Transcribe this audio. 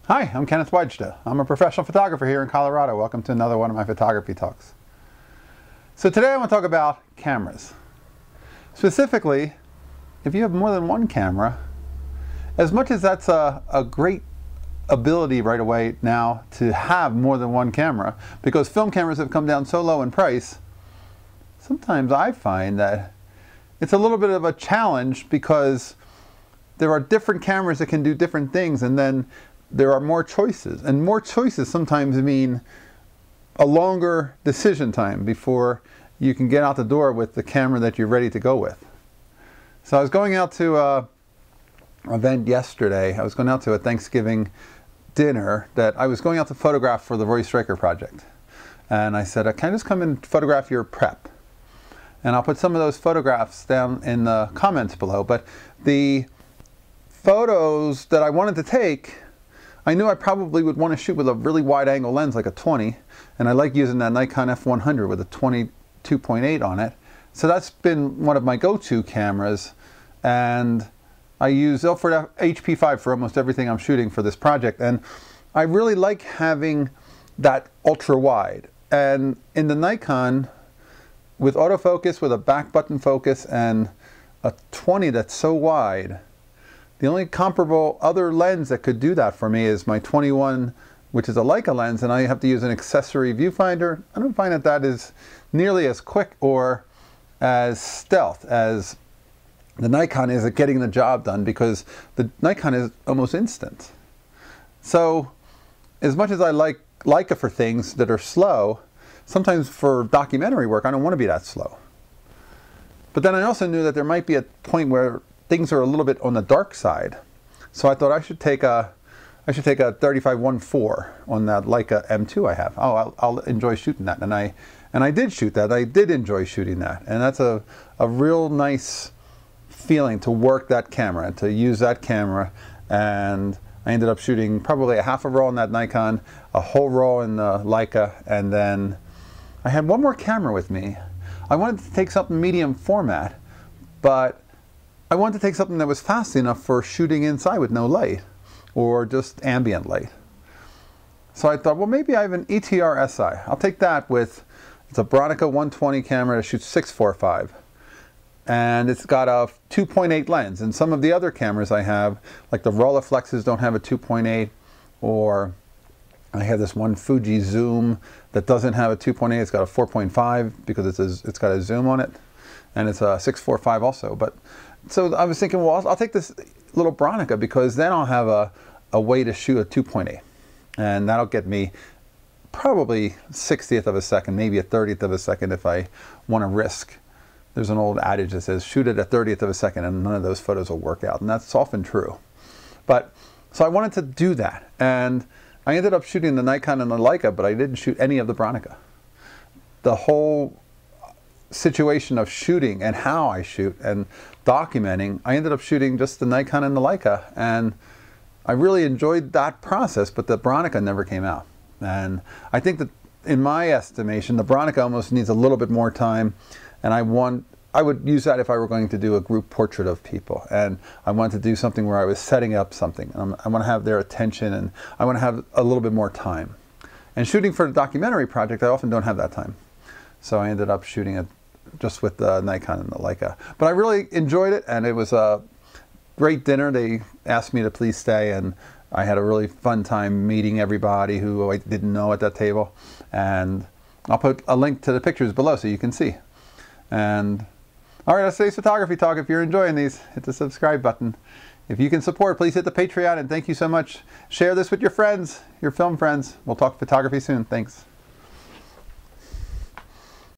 Hi, I'm Kenneth Wajda. I'm a professional photographer here in Colorado. Welcome to another one of my photography talks. So today I want to talk about cameras. Specifically, if you have more than one camera, as much as that's a great ability right away now to have more than one camera, because film cameras have come down so low in price, sometimes I find that it's a little bit of a challenge because there are different cameras that can do different things, and then there are more choices, and more choices sometimes mean a longer decision time before you can get out the door with the camera that you're ready to go with. So I was going out to an event yesterday. I was going out to a Thanksgiving dinner that I was going out to photograph for the Roy Stryker project. And I said, can I just come and photograph your prep? And I'll put some of those photographs down in the comments below. But the photos that I wanted to take, I knew I probably would want to shoot with a really wide angle lens like a 20, and I like using that Nikon F100 with a 22.8 on it. So that's been one of my go-to cameras, and I use Ilford HP5 for almost everything I'm shooting for this project, and I really like having that ultra wide. And in the Nikon, with autofocus, with a back button focus, and a 20 that's so wide, the only comparable other lens that could do that for me is my 21, which is a Leica lens, and I have to use an accessory viewfinder. I don't find that that is nearly as quick or as stealth as the Nikon is at getting the job done, because the Nikon is almost instant. So as much as I like Leica for things that are slow, sometimes for documentary work I don't want to be that slow. But then I also knew that there might be a point where things are a little bit on the dark side, so I thought I should take a 35-1.4 on that Leica M2 I have. Oh, I'll enjoy shooting that, and I did shoot that. I did enjoy shooting that, and that's a real nice feeling to work that camera and to use that camera. And I ended up shooting probably a half a roll in that Nikon, a whole roll in the Leica, and then I had one more camera with me. I wanted to take something medium format, but I wanted to take something that was fast enough for shooting inside with no light, or just ambient light. So I thought, well, maybe I have an ETRSi. I'll take that with, it's a Bronica 120 camera that shoots 6.45. And it's got a 2.8 lens. And some of the other cameras I have, like the Rolleiflexes, don't have a 2.8, or I have this one Fuji Zoom that doesn't have a 2.8. It's got a 4.5 because it's got a zoom on it, and it's a 6.45 also. But so I was thinking, well, I'll take this little Bronica, because then I'll have a way to shoot a 2.8, and that'll get me probably 60th of a second, maybe a 30th of a second if I want to risk. There's an old adage that says shoot it at 30th of a second and none of those photos will work out, and that's often true. But so I wanted to do that, and I ended up shooting the Nikon and the Leica, but I didn't shoot any of the Bronica. The whole situation of shooting and how I shoot and documenting, I ended up shooting just the Nikon and the Leica, and I really enjoyed that process, but the Bronica never came out. And I think that, in my estimation, the Bronica almost needs a little bit more time, and I would use that if I were going to do a group portrait of people, and I wanted to do something where I was setting up something. I want to have their attention, and I want to have a little bit more time. And shooting for a documentary project, I often don't have that time. So I ended up shooting it just with the Nikon and the Leica. But I really enjoyed it, and it was a great dinner. They asked me to please stay, and I had a really fun time meeting everybody who I didn't know at that table. And I'll put a link to the pictures below so you can see. And all right, that's today's photography talk. If you're enjoying these, hit the subscribe button. If you can support, please hit the Patreon, and thank you so much. Share this with your friends, your film friends. We'll talk photography soon. Thanks.